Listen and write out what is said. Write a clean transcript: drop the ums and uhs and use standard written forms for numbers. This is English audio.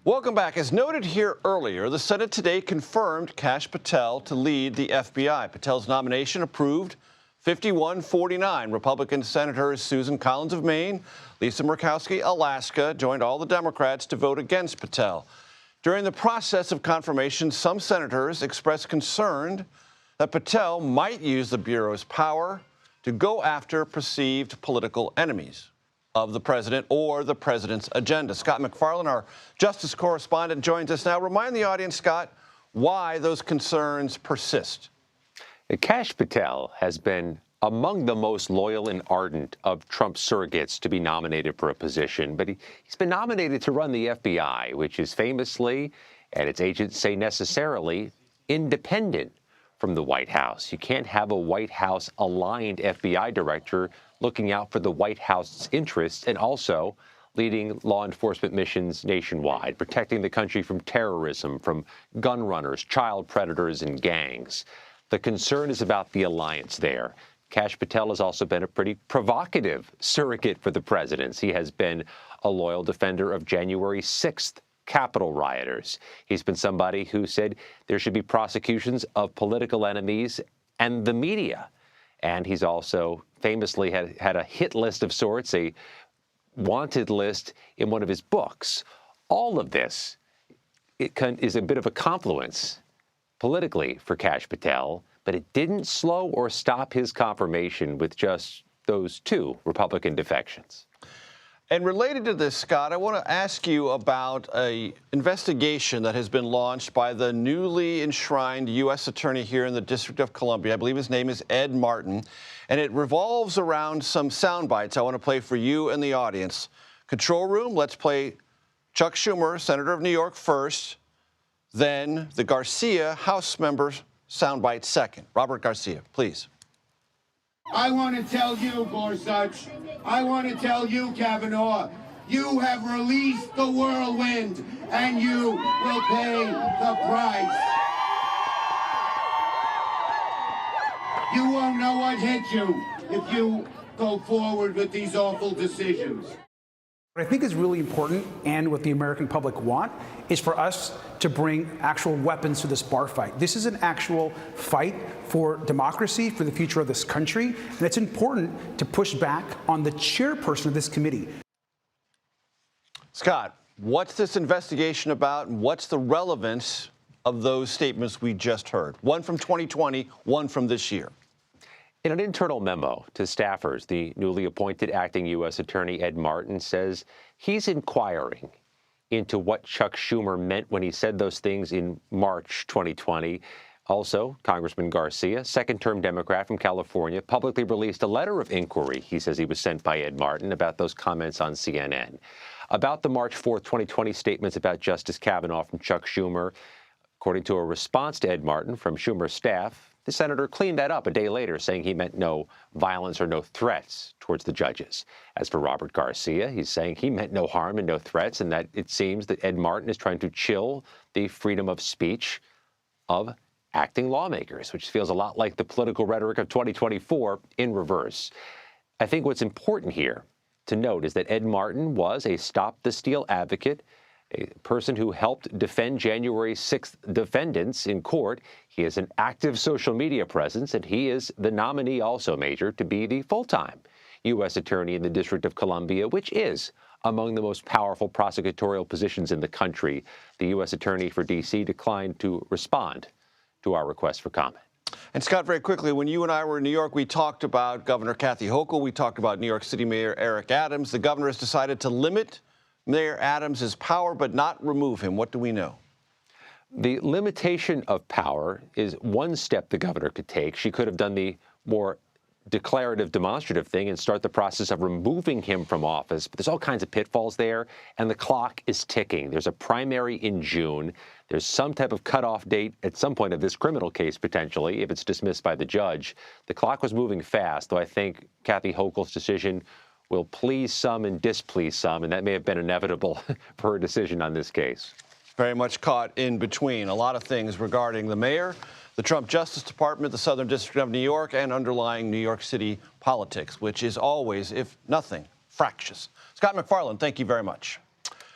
Welcome back. As noted here earlier, the Senate today confirmed Kash Patel to lead the FBI. Patel's nomination approved 51-49. Republican Senators Susan Collins of Maine, Lisa Murkowski, Alaska, joined all the Democrats to vote against Patel. During the process of confirmation, some senators expressed concern that Patel might use the Bureau's power to go after perceived political enemies of the president or the president's agenda. Scott MacFarlane, our justice correspondent, joins us now. Remind the audience, Scott, why those concerns persist. Kash Patel has been among the most loyal and ardent of Trump's surrogates to be nominated for a position, but he's been nominated to run the FBI, which is famously, and its agents say necessarily, independent from the White House. You can't have a White House-aligned FBI director looking out for the White House's interests and also leading law enforcement missions nationwide, protecting the country from terrorism, from gun runners, child predators, and gangs. The concern is about the alliance there. Kash Patel has also been a pretty provocative surrogate for the president. He has been a loyal defender of January 6th Capitol rioters. He's been somebody who said there should be prosecutions of political enemies and the media. And he's also famously had a hit list of sorts, a wanted list in one of his books. All of this is a bit of a confluence politically for Kash Patel, but it didn't slow or stop his confirmation with just those two Republican defections. And related to this, Scott, I want to ask you about an investigation that has been launched by the newly enshrined U.S. attorney here in the District of Columbia. I believe his name is Ed Martin, and it revolves around some sound bites I want to play for you and the audience. Control room, let's play Chuck Schumer, Senator of New York, first, then the Garcia House member soundbite second. Robert Garcia, please. I want to tell you, Gorsuch, I want to tell you, Kavanaugh, you have released the whirlwind, and you will pay the price. You won't know what hit you if you go forward with these awful decisions. What I think is really important, and what the American public want, is for us to bring actual weapons to this bar fight. This is an actual fight for democracy, for the future of this country, and it's important to push back on the chairperson of this committee. Scott, what's this investigation about, and what's the relevance of those statements we just heard? One from 2020, one from this year. In an internal memo to staffers, the newly appointed acting U.S. Attorney Ed Martin says he's inquiring into what Chuck Schumer meant when he said those things in March 2020. Also, Congressman Garcia, second-term Democrat from California, publicly released a letter of inquiry, he says he was sent by Ed Martin, about those comments on CNN. About the March 4th, 2020 statements about Justice Kavanaugh from Chuck Schumer, according to a response to Ed Martin from Schumer's staff, the senator cleaned that up a day later, saying he meant no violence or no threats towards the judges. As for Robert Garcia, he's saying he meant no harm and no threats, and that it seems that Ed Martin is trying to chill the freedom of speech of acting lawmakers, which feels a lot like the political rhetoric of 2024 in reverse. I think what's important here to note is that Ed Martin was a Stop the Steal advocate, a person who helped defend January 6th defendants in court. He has an active social media presence, and he is the nominee also, Major, to be the full-time U.S. attorney in the District of Columbia, which is among the most powerful prosecutorial positions in the country. The U.S. attorney for D.C. declined to respond to our request for comment. And Scott, very quickly, when you and I were in New York, we talked about Governor Kathy Hochul. We talked about New York City Mayor Eric Adams. The governor has decided to limit Mayor Adams' power, but not remove him. What do we know? The limitation of power is one step the governor could take. She could have done the more declarative, demonstrative thing and start the process of removing him from office. But there's all kinds of pitfalls there, and the clock is ticking. There's a primary in June. There's some type of cutoff date at some point of this criminal case, potentially, if it's dismissed by the judge. The clock was moving fast, though I think Kathy Hochul's decision will please some and displease some, and that may have been inevitable for her decision on this case. Very much caught in between. A lot of things regarding the mayor, the Trump Justice Department, the Southern District of New York, and underlying New York City politics, which is always, if nothing, fractious. Scott MacFarlane, thank you very much.